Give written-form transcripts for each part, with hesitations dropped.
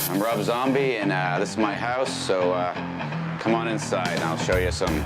I'm Rob Zombie, and this is my house, so come on inside and I'll show you some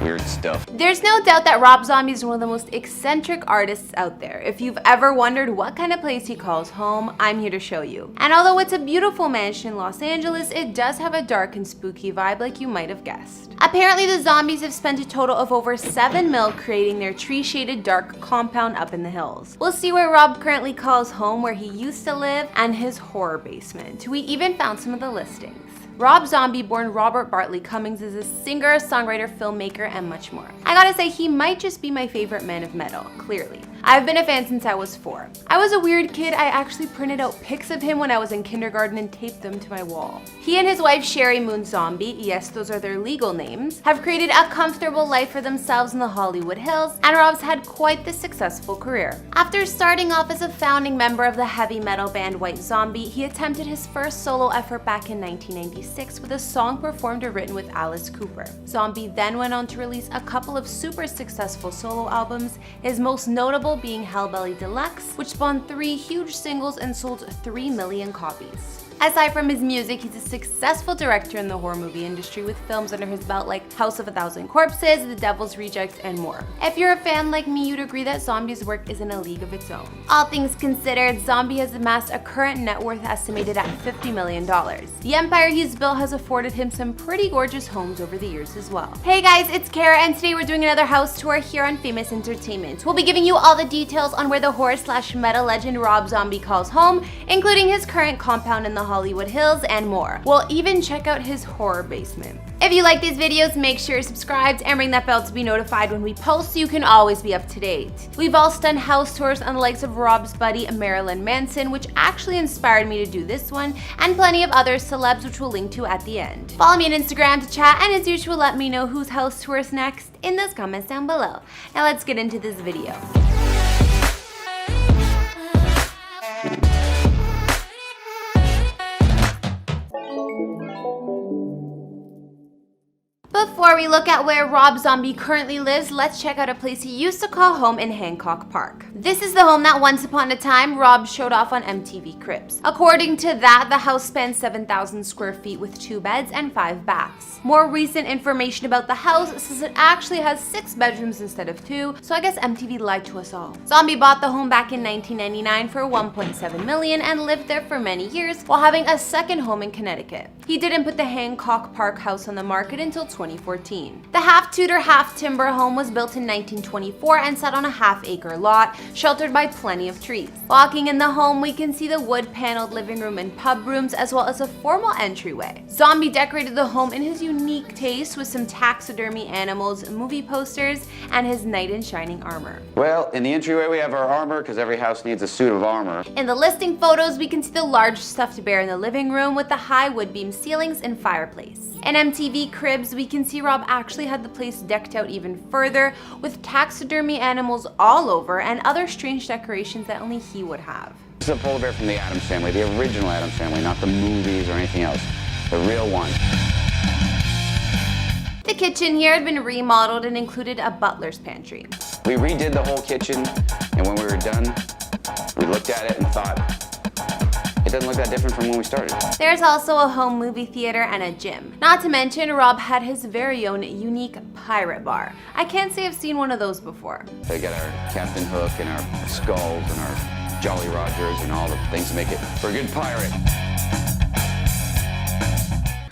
weird stuff. There's no doubt that Rob Zombie is one of the most eccentric artists out there. If you've ever wondered what kind of place he calls home, I'm here to show you. And although it's a beautiful mansion in Los Angeles, it does have a dark and spooky vibe like you might have guessed. Apparently the Zombies have spent a total of over $7 million creating their tree-shaded dark compound up in the hills. We'll see where Rob currently calls home, where he used to live, and his horror basement. We even found some of the listings. Rob Zombie, born Robert Bartley Cummings, is a singer, songwriter, filmmaker, and much more. I gotta say, he might just be my favorite man of metal, clearly. I've been a fan since I was 4. I was a weird kid. I actually printed out pics of him when I was in kindergarten and taped them to my wall. He and his wife Sherry Moon Zombie, yes, those are their legal names, have created a comfortable life for themselves in the Hollywood Hills, and Rob's had quite the successful career. After starting off as a founding member of the heavy metal band White Zombie, he attempted his first solo effort back in 1996 with a song performed or written with Alice Cooper. Zombie then went on to release a couple of super successful solo albums, his most notable being Hellbelly Deluxe, which spawned 3 huge singles and sold 3 million copies. Aside from his music, he's a successful director in the horror movie industry with films under his belt like House of a Thousand Corpses, The Devil's Reject, and more. If you're a fan like me, you'd agree that Zombie's work is in a league of its own. All things considered, Zombie has amassed a current net worth estimated at $50 million. The empire he's built has afforded him some pretty gorgeous homes over the years as well. Hey guys, it's Kara, and today we're doing another house tour here on Famous Entertainment. We'll be giving you all the details on where the horror/metal legend Rob Zombie calls home, including his current compound in the Hollywood Hills and more. We'll even check out his horror basement. If you like these videos, make sure you're subscribed and ring that bell to be notified when we post so you can always be up to date. We've all done house tours on the likes of Rob's buddy Marilyn Manson, which actually inspired me to do this one, and plenty of other celebs, which we'll link to at the end. Follow me on Instagram to chat, and as usual, let me know whose house tour is next in those comments down below. Now let's get into this video. Before we look at where Rob Zombie currently lives, let's check out a place he used to call home in Hancock Park. This is the home that once upon a time Rob showed off on MTV Cribs. According to that, the house spans 7,000 square feet with 2 beds and 5 baths. More recent information about the house says it actually has 6 bedrooms instead of 2, so I guess MTV lied to us all. Zombie bought the home back in 1999 for $1.7 million and lived there for many years while having a second home in Connecticut. He didn't put the Hancock Park house on the market until 2014. The half-Tudor, half-timber home was built in 1924 and sat on a half-acre lot, sheltered by plenty of trees. Walking in the home, we can see the wood-paneled living room and pub rooms, as well as a formal entryway. Zombie decorated the home in his unique taste with some taxidermy animals, movie posters, and his knight in shining armor. Well, in the entryway we have our armor, because every house needs a suit of armor. In the listing photos, we can see the large stuffed bear in the living room with the high wood beam ceilings and fireplace. In MTV Cribs, we can see Rob actually had the place decked out even further with taxidermy animals all over and other strange decorations that only he would have. This is a polar bear from the Addams Family, the original Addams Family, not the movies or anything else. The real one. The kitchen here had been remodeled and included a butler's pantry. We redid the whole kitchen, and when we were done, we looked at it and thought, it doesn't look that different from when we started. There's also a home movie theater and a gym. Not to mention, Rob had his very own unique pirate bar. I can't say I've seen one of those before. We got our Captain Hook and our skulls and our Jolly Rogers and all the things to make it for a good pirate.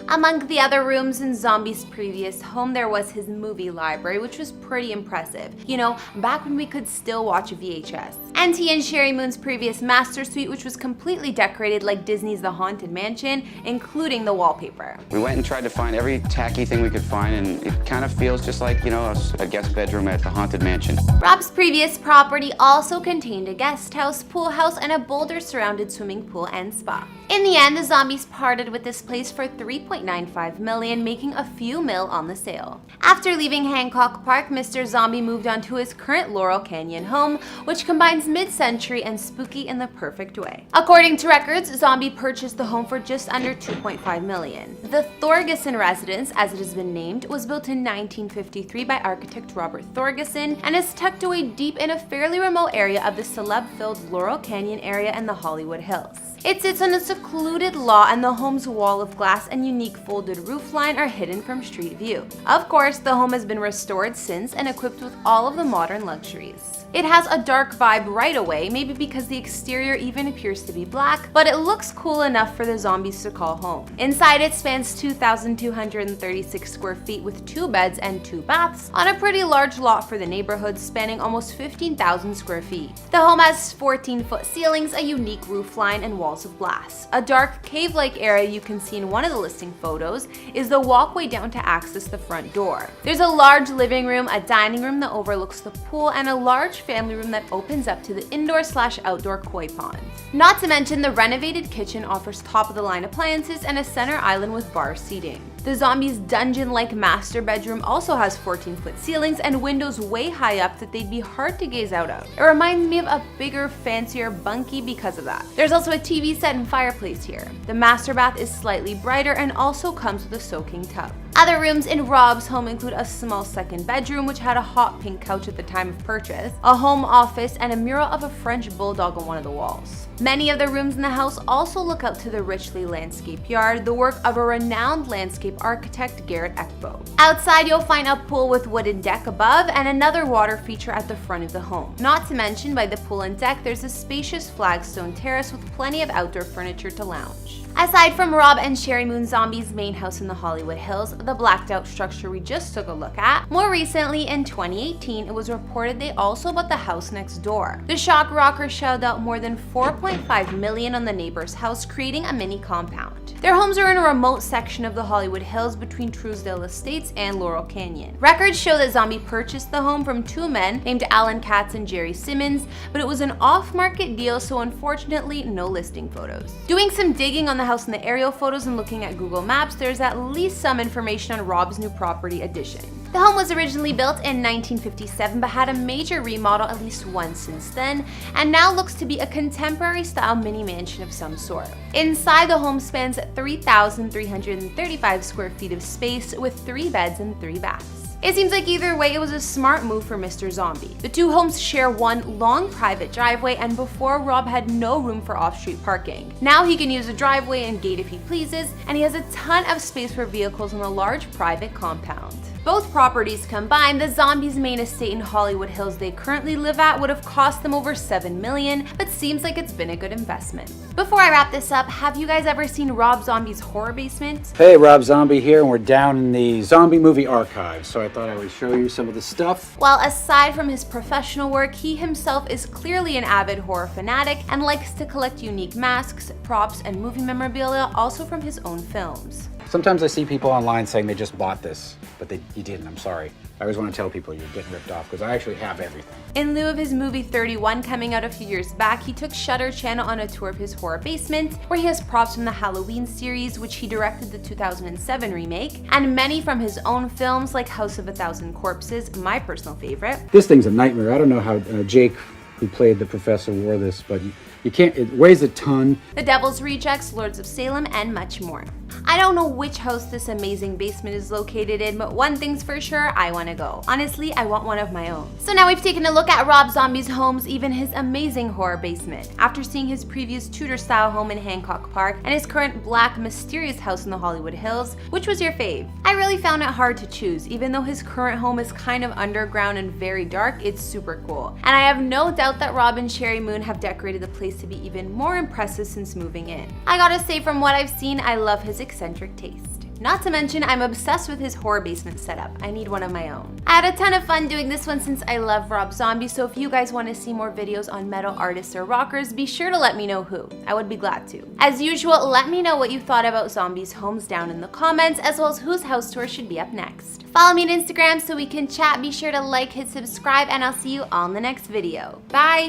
Among the other rooms in Zombie's previous home, there was his movie library, which was pretty impressive. You know, back when we could still watch VHS. And he and Sherry Moon's previous master suite, which was completely decorated like Disney's The Haunted Mansion, including the wallpaper. We went and tried to find every tacky thing we could find, and it kind of feels just like, you know, a guest bedroom at the Haunted Mansion. Rob's previous property also contained a guest house, pool house, and a boulder-surrounded swimming pool and spa. In the end, the Zombies parted with this place for $3.9 $2.95 million, making a few mil on the sale. After leaving Hancock Park, Mr. Zombie moved on to his current Laurel Canyon home, which combines mid-century and spooky in the perfect way. According to records, Zombie purchased the home for just under $2.5 million. The Thorgeson residence, as it has been named, was built in 1953 by architect Robert Thorgeson and is tucked away deep in a fairly remote area of the celeb-filled Laurel Canyon area in the Hollywood Hills. It sits on a secluded lot, and the home's wall of glass and unique folded roofline are hidden from street view. Of course, the home has been restored since and equipped with all of the modern luxuries. It has a dark vibe right away, maybe because the exterior even appears to be black, but it looks cool enough for the zombies to call home. Inside, it spans 2,236 square feet with 2 beds and 2 baths on a pretty large lot for the neighborhood, spanning almost 15,000 square feet. The home has 14-foot ceilings, a unique roofline, and walls of glass. A dark cave-like area you can see in one of the listing photos is the walkway down to access the front door. There's a large living room, a dining room that overlooks the pool, and a large family room that opens up to the indoor/outdoor koi pond. Not to mention, the renovated kitchen offers top-of-the-line appliances and a center island with bar seating. The Zombie's dungeon-like master bedroom also has 14-foot ceilings and windows way high up that they'd be hard to gaze out of. It reminds me of a bigger, fancier bunkie because of that. There's also a TV set and fireplace here. The master bath is slightly brighter and also comes with a soaking tub. Other rooms in Rob's home include a small second bedroom, which had a hot pink couch at the time of purchase, a home office, and a mural of a French bulldog on one of the walls. Many of the rooms in the house also look out to the richly landscaped yard, the work of a renowned landscape architect, Garrett Ekbo. Outside, you'll find a pool with wooden deck above and another water feature at the front of the home. Not to mention, by the pool and deck, there's a spacious flagstone terrace with plenty of outdoor furniture to lounge. Aside from Rob and Sherry Moon Zombie's main house in the Hollywood Hills, the blacked out structure we just took a look at, more recently in 2018, it was reported they also bought the house next door. The shock rocker shelled out more than $4.5 million on the neighbor's house, creating a mini compound. Their homes are in a remote section of the Hollywood Hills between Truesdale Estates and Laurel Canyon. Records show that Zombie purchased the home from 2 men named Alan Katz and Jerry Simmons, but it was an off-market deal, so unfortunately no listing photos. Doing some digging on the house in the aerial photos and looking at Google Maps, there's at least some information on Rob's new property addition. The home was originally built in 1957 but had a major remodel at least once since then, and now looks to be a contemporary style mini mansion of some sort. Inside, the home spans 3,335 square feet of space with 3 beds and 3 baths. It seems like either way, it was a smart move for Mr. Zombie. The 2 homes share one long private driveway, and before, Rob had no room for off-street parking. Now he can use a driveway and gate if he pleases, and he has a ton of space for vehicles on a large private compound. Both properties combined, the Zombies' main estate in Hollywood Hills they currently live at would have cost them over $7 million, but seems like it's been a good investment. Before I wrap this up, have you guys ever seen Rob Zombie's horror basement? Hey, Rob Zombie here, and we're down in the zombie movie archive, so I thought I would show you some of the stuff. Well, aside from his professional work, he himself is clearly an avid horror fanatic and likes to collect unique masks, props, and movie memorabilia, also from his own films. Sometimes I see people online saying they just bought this, but you didn't, I'm sorry. I always want to tell people you're getting ripped off, because I actually have everything. In lieu of his movie 31 coming out a few years back, he took Shudder Channel on a tour of his horror basement, where he has props from the Halloween series, which he directed the 2007 remake, and many from his own films like House of a Thousand Corpses, my personal favorite. This thing's a nightmare. I don't know how Jake, who played the professor, wore this, but you can't, it weighs a ton. The Devil's Rejects, Lords of Salem, and much more. I don't know which house this amazing basement is located in, but one thing's for sure, I want to go. Honestly, I want one of my own. So now we've taken a look at Rob Zombie's homes, even his amazing horror basement. After seeing his previous Tudor-style home in Hancock Park and his current black, mysterious house in the Hollywood Hills, which was your fave? I really found it hard to choose. Even though his current home is kind of underground and very dark, it's super cool. And I have no doubt that Rob and Sherry Moon have decorated the place to be even more impressive since moving in. I gotta say, from what I've seen, I love his eccentric taste. Not to mention, I'm obsessed with his horror basement setup. I need one of my own. I had a ton of fun doing this one since I love Rob Zombie, so if you guys want to see more videos on metal artists or rockers, be sure to let me know who. I would be glad to. As usual, let me know what you thought about Zombie's homes down in the comments, as well as whose house tour should be up next. Follow me on Instagram so we can chat. Be sure to like, hit subscribe, and I'll see you on the next video. Bye!